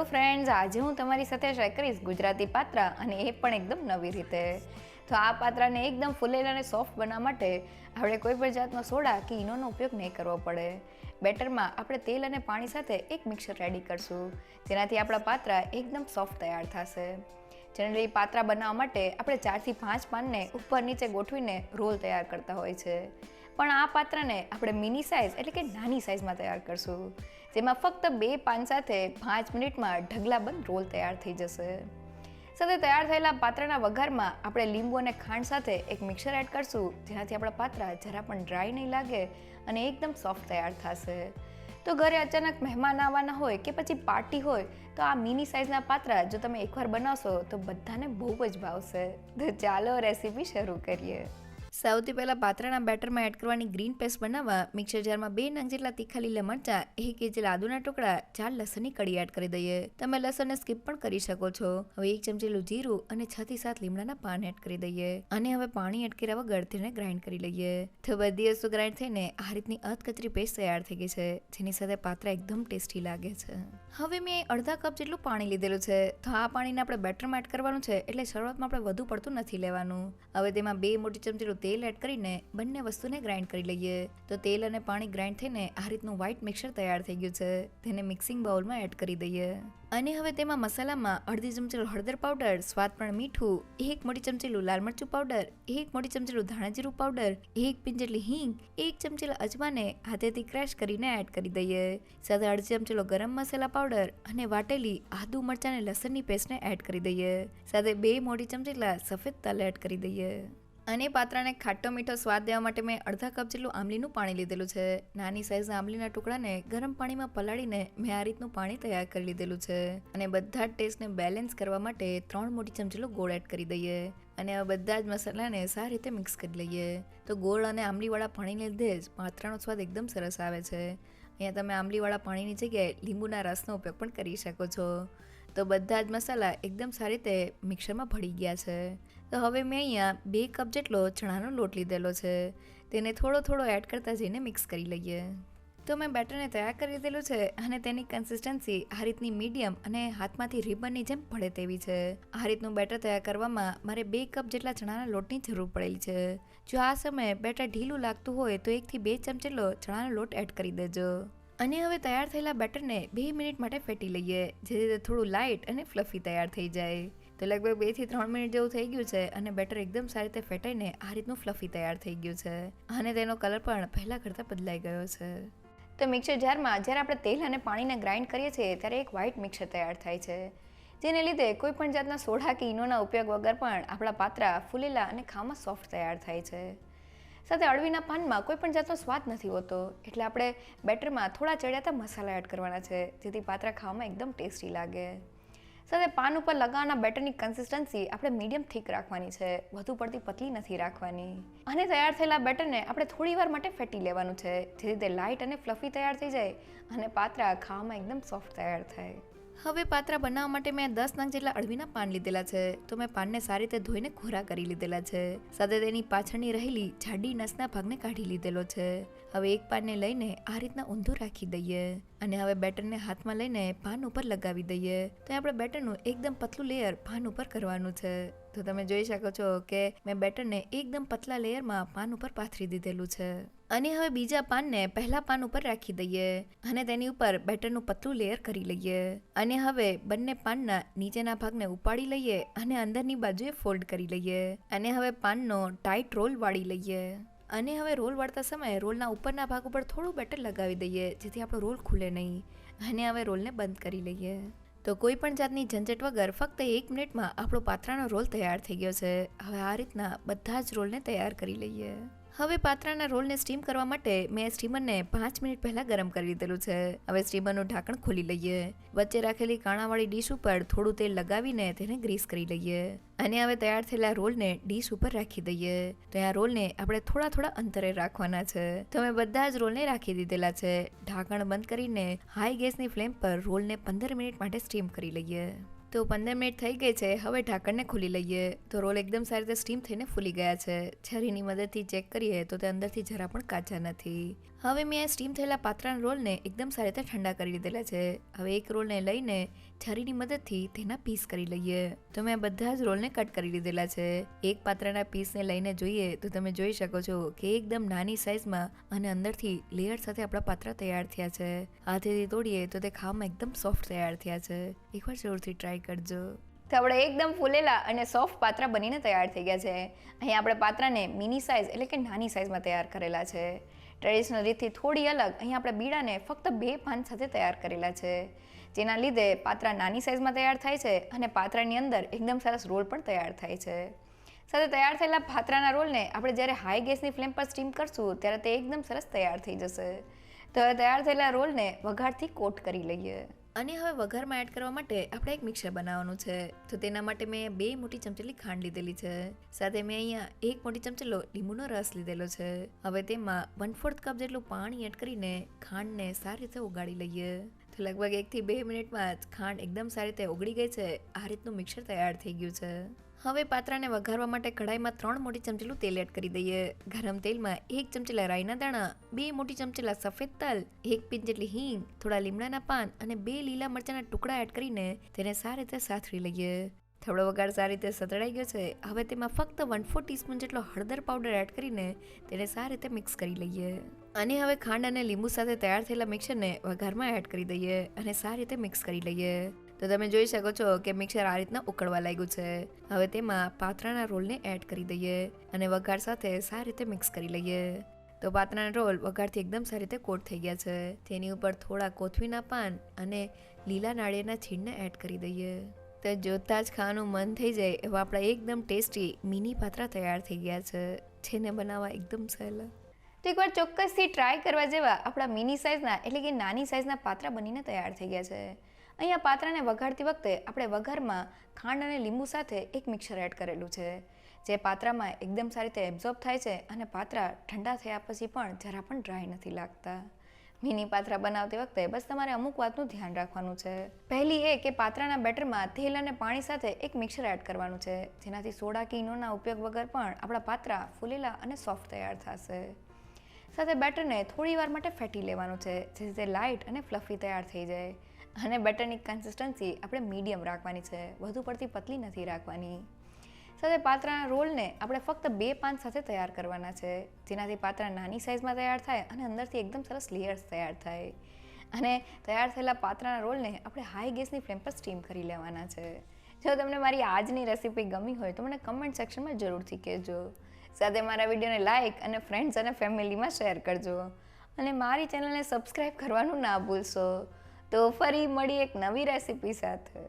Hello friends, આજે હું તમારી સાથે શેર કરીશ ગુજરાતી પાત્રા, અને એ પણ એકદમ નવી રીતે. તો આ પાત્રાને એકદમ ફૂલેલા અને સોફ્ટ બનાવવા માટે આપણે કોઈ પણ જાતનો સોડા કે ઈનોનો ઉપયોગ નહીં કરવો પડે. બેટરમાં આપણે તેલ અને પાણી સાથે એક મિક્સર રેડી કરશું, જેનાથી આપણા પાત્રા એકદમ સોફ્ટ તૈયાર થશે. જનરલી પાત્રા બનાવવા માટે આપણે 4 થી 5 પાનને ઉપર નીચે ગોઠવીને રોલ તૈયાર કરતા હોય છે, પણ આ પાત્રાને આપણે મિની સાઇઝ એટલે કે નાની સાઇઝમાં તૈયાર કરશું, જેમાં ફક્ત 2 પાન સાથે 5 મિનિટમાં ઢગલાબંધ રોલ તૈયાર થઈ જશે. સાથે તૈયાર થયેલા પાત્રાના વઘારમાં આપણે લીંબુ અને ખાંડ સાથે એક મિક્સર એડ કરશું, જેનાથી આપણા પાત્રા જરા પણ ડ્રાય નહીં લાગે અને એકદમ સોફ્ટ તૈયાર થશે. તો ઘરે અચાનક મહેમાન આવવાના હોય કે પછી પાર્ટી હોય તો આ મિની સાઇઝના પાત્રા જો તમે એકવાર બનાવશો તો બધાને બહુ જ ભાવશે. તો ચાલો રેસીપી શરૂ કરીએ. સૌથી પહેલાં પાત્રાના બેટરમાં એડ કરવાની ગ્રીન પેસ્ટ બનાવવા મિક્સર જારમાં 2 નંગ જેટલા તીખા લીલા મરચાં, 1 ઇંચ જેટલા આદુના ટુકડા, 4 લસણની કળી એડ કરી દઈએ. તમે લસણને સ્કીપ પણ કરી શકો છો. હવે 1 ચમચી જેટલું જીરું અને 6 થી 7 લીમડાના પાન એડ કરી દઈએ, અને હવે પાણી એડ કર્યા વગર તેને ગ્રાઇન્ડ કરી લઈએ. તો બધી વસ્તુ ગ્રાઇન્ડ થઈને આ રીતની અધકચરી પેસ્ટ તૈયાર થઈ ગઈ છે, જેની સાથે પાત્રા એકદમ ટેસ્ટી લાગે છે. હવે મેં અડધા કપ જેટલું પાણી લીધેલું છે, તો આ પાણીને આપણે બેટરમાં એડ કરવાનું છે, એટલે શરૂઆતમાં આપણે વધુ પડતું નથી લેવાનું. હવે તેમાં 2 મોટી ચમચી તેલ એડ કરીને બંને વસ્તુને ગ્રાઇન્ડ કરી લઈએ. તો તેલ અને પાણી ગ્રાઇન્ડ થઈને આ રીતનું વ્હાઈટ મિક્સર તૈયાર થઈ ગયું છે, તેને મિક્સિંગ બાઉલમાં એડ કરી દઈએ. અને હવે તેમાં મસાલામાં અડધી ચમચી હળદર પાવડર, સ્વાદ પ્રમાણે મીઠું, 1 મોટી ચમચી લાલ મરચું પાવડર, 1 મોટી ચમચી ધાણા જીરું પાવડર, 1 પિંચ જેટલી હિંગ, 1 ચમચી અજમાને હાથેથી ક્રશ કરીને એડ કરી દઈએ. સાથે અડધી ચમચી ગરમ મસાલા પાવડર અને વાટેલી આદુ મરચાં અને લસણની પેસ્ટને એડ કરી દઈએ. સાથે 2 મોટી ચમચી સફેદ તલ એડ કરી દઈએ. અને પાત્રાને ખાટો મીઠો સ્વાદ દેવા માટે મેં અડધા કપ જેટલું આંબલીનું પાણી લીધેલું છે. નાની સાઇઝના આંબલીના ટુકડાને ગરમ પાણીમાં પલાળીને મેં આ રીતનું પાણી તૈયાર કરી લીધેલું છે. અને બધા જ ટેસ્ટને બેલેન્સ કરવા માટે 3 મોટી ચમચી જેટલો ગોળ એડ કરી દઈએ. અને હવે બધા જ મસાલાને સારી રીતે મિક્સ કરી લઈએ. તો ગોળ અને આંબલીવાળા પાણીને લીધે જ પાત્રાનો સ્વાદ એકદમ સરસ આવે છે. અહીંયા તમે આંબલીવાળા પાણીની જગ્યાએ લીંબુના રસનો ઉપયોગ પણ કરી શકો છો. તો બધા જ મસાલા એકદમ સારી રીતે મિક્સરમાં ભળી ગયા છે. તો હવે મેં અહીંયા 2 કપ જેટલો ચણાનો લોટ લીધેલો છે, તેને થોડો એડ કરતા જઈને મિક્સ કરી લઈએ. તો મેં બેટરને તૈયાર કરી લીધેલું છે, અને તેની કન્સિસ્ટન્સી આ રીતની મીડિયમ અને હાથમાંથી રિબનની જેમ પડે તેવી છે. આ રીતનું બેટર તૈયાર કરવામાં મારે 2 કપ જેટલા ચણાના લોટની જરૂર પડેલી છે. જો આ સમયે બેટર ઢીલું લાગતું હોય તો 1 થી 2 ચમચી જેટલો ચણાનો લોટ એડ કરી દેજો. અને હવે તૈયાર થયેલા બેટરને 2 મિનિટ માટે ફેટી લઈએ, જેથી તે થોડું લાઇટ અને ફ્લફી તૈયાર થઈ જાય. તો લગભગ 2 થી 3 મિનિટ જેવું થઈ ગયું છે, અને બેટર એકદમ સારી રીતે ફેટાઈને આ રીતનું ફ્લફી તૈયાર થઈ ગયું છે, અને તેનો કલર પણ પહેલાં કરતાં બદલાઈ ગયો છે. તો મિક્સર જારમાં જ્યારે આપણે તેલ અને પાણીને ગ્રાઇન્ડ કરીએ છીએ ત્યારે એક વ્હાઈટ મિક્સર તૈયાર થાય છે, જેને લીધે કોઈ પણ જાતના સોડા કે ઈનોના ઉપયોગ વગર પણ આપણા પાત્રા ફૂલેલા અને ખાવામાં સોફ્ટ તૈયાર થાય છે. સાથે અળવીના પાનમાં કોઈ પણ જાતનો સ્વાદ નથી હોતો, એટલે આપણે બેટરમાં થોડા ચડિયાતા મસાલા એડ કરવાના છે, જેથી પાત્રા ખાવામાં એકદમ ટેસ્ટી લાગે. સાથે પાન ઉપર લગાવવાના બેટરની કન્સિસ્ટન્સી આપણે મીડિયમ થીક રાખવાની છે, વધુ પડતી પતલી નથી રાખવાની. અને તૈયાર થયેલા બેટરને આપણે થોડી વાર માટે ફેટી લેવાનું છે, જેથી તે લાઇટ અને ફ્લફી તૈયાર થઈ જાય અને પાત્રા ખાવામાં એકદમ સોફ્ટ તૈયાર થાય. હવે પાત્રા બનાવવા માટે મેં 10 નંગ જેટલા અળવીના પાન લીધેલા છે. તો મેં પાનને સારી રીતે ધોઈને કોરા કરી લીધેલા છે. સાથે તેની પાછળની રહેલી જાડી નસના ભાગને કાઢી લીધેલો છે. હવે એક પાનને લઈને આ રીતના ઊંધું રાખી દઈએ, અને હવે બેટરને હાથમાં લઈને પાન ઉપર લગાવી દઈએ. તો આપણે બેટરનું એકદમ પતલું લેયર પાન ઉપર કરવાનું છે. તો તમે જોઈ શકો છો કે મેં બેટરને એકદમ પતલા લેયરમાં પાન ઉપર પાથરી દીધેલું છે. અને હવે બીજા પાનને પહેલા પાન ઉપર રાખી દઈએ, અને તેની ઉપર બેટરનું પતલું લેયર કરી લઈએ. અને હવે બંને પાનના નીચેના ભાગને ઉપાડી લઈએ અને અંદરની બાજુએ ફોલ્ડ કરી લઈએ. અને હવે પાનનો ટાઈટ રોલ વાળી લઈએ. અને હવે રોલ વાળતા સમયે રોલના ઉપરના ભાગ ઉપર થોડું બેટર લગાવી દઈએ, જેથી આપણો રોલ ખુલે નહીં. અને હવે રોલને બંધ કરી લઈએ. તો કોઈ પણ જાતની ઝંઝટ વગર ફક્ત 1 મિનિટમાં આપણો પાત્રાનો રોલ તૈયાર થઈ ગયો છે. હવે આ રીતના બધા જ રોલને તૈયાર કરી લઈએ. હવે પાત્રાના રોલને સ્ટીમ કરવા માટે મેં સ્ટીમરને 5 મિનિટ પહેલા ગરમ કરી લીધેલું છે. હવે સ્ટીમરનું ઢાંકણ ખોલી લઈએ. વચ્ચે રાખેલી કાણાવાળી ડીશ ઉપર થોડું તેલ લગાવીને તેને ગ્રીસ કરી લઈએ. અને હવે તૈયાર થયેલા રોલને ડીશ ઉપર રાખી દઈએ. તો આ રોલને આપણે થોડા અંતરે રાખવાના છે. તો મેં બધા જ રોલને રાખી દીધેલા છે. ઢાંકણ બંધ કરીને હાઈ ગેસની ફ્લેમ પર રોલને 15 મિનિટ માટે સ્ટીમ કરી લઈએ. તો 15 મિનિટ થઈ ગઈ છે. હવે ઢાંકણને ખોલી લઈએ. તો રોલ એકદમ સારી રીતે સ્ટીમ થઈને ફૂલી ગયા છે. છરીની મદદથી ચેક કરીએ તો તે અંદરથી જરા પણ કાચા નથી. હવે મેં આ સ્ટીમ થયેલા પાત્રાના રોલને એકદમ સારી રીતે ઠંડા કરી લીધેલા છે. હવે એક રોલને લઈને છરીની મદદથી તેના પીસ કરી લઈએ. તો મેં બધા જ રોલને કટ કરી લીધેલા છે. એક પાત્રાના પીસને લઈને જોઈએ તો તમે જોઈ શકો છો કે એકદમ નાની સાઇઝમાં અને અંદરથી લેયર સાથે આપણા પાત્રા તૈયાર થયા છે. હાથેથી તોડીએ તો તે ખાવામાં એકદમ સોફ્ટ તૈયાર થયા છે. એકવાર જરૂરથી ટ્રાય કરજો. તો આપણે એકદમ ફૂલેલા અને સોફ્ટ પાત્રા બનીને તૈયાર થઈ ગયા છે. અહીં આપણે પાત્રાને મિની સાઇઝ એટલે કે નાની સાઇઝમાં તૈયાર કરેલા છે. ટ્રેડિશનલ રીતથી થોડી અલગ અહીં આપણે બીડાને ફક્ત 2 પાન સાથે તૈયાર કરેલા છે, જેના લીધે પાત્રા નાની સાઇઝમાં તૈયાર થાય છે અને પાત્રાની અંદર એકદમ સરસ રોલ પણ તૈયાર થાય છે. સાથે તૈયાર થયેલા પાત્રાના રોલને આપણે જ્યારે હાઈ ગેસની ફ્લેમ પર સ્ટીમ કરશું ત્યારે તે એકદમ સરસ તૈયાર થઈ જશે. તો હવે તૈયાર થયેલા રોલને વઘારથી કોટ કરી લઈએ. અને હવે વઘારમાં એડ કરવા માટે આપણે એક મિક્સર બનાવવાનું છે. તો તેના માટે મેં 2 મોટી ચમચેલી ખાંડ લીધેલી છે. સાથે મેં અહીંયા 1 મોટી ચમચેલો લીંબુનો રસ લીધેલો છે. હવે તેમાં 1/4 કપ જેટલું પાણી એડ કરીને ખાંડને સારી રીતે ઓગાળી લઈએ. તો લગભગ 1 થી 2 મિનિટમાં જ ખાંડ એકદમ સારી રીતે ઓગળી ગઈ છે. આ રીતનું મિક્સર તૈયાર થઈ ગયું છે. હવે પાત્રાને વઘારવા માટે કઢાઈમાં 3 મોટી ચમચેલું તેલ એડ કરી દઈએ. ગરમ તેલમાં 1 ચમચેલા રાઈના દાણા, 2 મોટી ચમચેલા સફેદ તલ, 1 પિંચ જેટલી હિંગ, થોડા લીમડાના પાન અને 2 લીલા મરચાના ટુકડા એડ કરીને તેને સારી રીતે સાતળી લઈએ. થોડો વઘાર સારી રીતે સતળાઈ ગયો છે. હવે તેમાં ફક્ત 1/4 ટીસ્પૂન જેટલો હળદર પાવડર એડ કરીને તેને સારી રીતે મિક્સ કરી લઈએ. અને હવે ખાંડ અને લીંબુ સાથે તૈયાર થયેલા મિક્સરને વઘારમાં એડ કરી દઈએ અને સારી રીતે મિક્સ કરી લઈએ. તો તમે જોઈ શકો છો કે મિક્સર આ રીતના ઉકળવા લાગ્યું છે. હવે તેમાં પાત્રાના રોલને એડ કરી દઈએ અને વઘાર સાથે સારી રીતે મિક્સ કરી લઈએ. તો પાત્રાના રોલ વઘારથી એકદમ સારી રીતે કોટ થઈ ગયા છે. તેની ઉપર થોડા કોથમીરના પાન અને લીલા નાળિયેરના છીણને એડ કરી દઈએ. તો જોતાં જ ખાવાનું મન થઈ જાય એવા આપણા એકદમ ટેસ્ટી મિની પાત્રા તૈયાર થઈ ગયા છે, જેને બનાવવા એકદમ સહેલા. તો એકવાર ચોક્કસથી ટ્રાય કરવા જેવા આપણા મિની સાઇઝના એટલે કે નાની સાઇઝના પાત્રા બનીને તૈયાર થઈ ગયા છે. અહીંયા પાત્રાને વઘારતી વખતે આપણે વઘારમાં ખાંડ અને લીંબુ સાથે એક મિક્સર એડ કરેલું છે, જે પાત્રામાં એકદમ સારી રીતે એબ્ઝોર્બ થાય છે અને પાત્રા ઠંડા થયા પછી પણ જરા પણ ડ્રાય નથી લાગતા. મિની પાત્રા બનાવતી વખતે બસ તમારે અમુક વાતનું ધ્યાન રાખવાનું છે. પહેલી એ કે પાત્રાના બેટરમાં તેલ અને પાણી સાથે એક મિક્સર એડ કરવાનું છે, જેનાથી સોડા કે ઈનોના ઉપયોગ વગર પણ આપણા પાત્રા ફૂલેલા અને સોફ્ટ તૈયાર થશે. સાથે બેટરને થોડી વાર માટે ફેટી લેવાનું છે, જેથી તે લાઇટ અને ફ્લફી તૈયાર થઈ જાય. અને બેટરની કન્સિસ્ટન્સી આપણે મીડિયમ રાખવાની છે, વધુ પડતી પતલી નથી રાખવાની. સાથે પાત્રાના રોલને આપણે ફક્ત 2 પાન સાથે તૈયાર કરવાના છે, જેનાથી પાત્રા નાની સાઇઝમાં તૈયાર થાય અને અંદરથી એકદમ સરસ લેયર્સ તૈયાર થાય. અને તૈયાર થયેલા પાત્રાના રોલને આપણે હાઈ ગેસની ફ્લેમ પર સ્ટીમ કરી લેવાના છે. જો તમને મારી આજની રેસીપી ગમી હોય તો મને કમેન્ટ સેક્શનમાં જરૂરથી કહેજો. સાથે મારા વિડીયોને લાઇક અને ફ્રેન્ડ્સ અને ફેમિલીમાં શેર કરજો. અને મારી ચેનલને સબસ્ક્રાઈબ કરવાનું ના ભૂલશો. તો ફરી મળી એક નવી રેસીપી સાથે.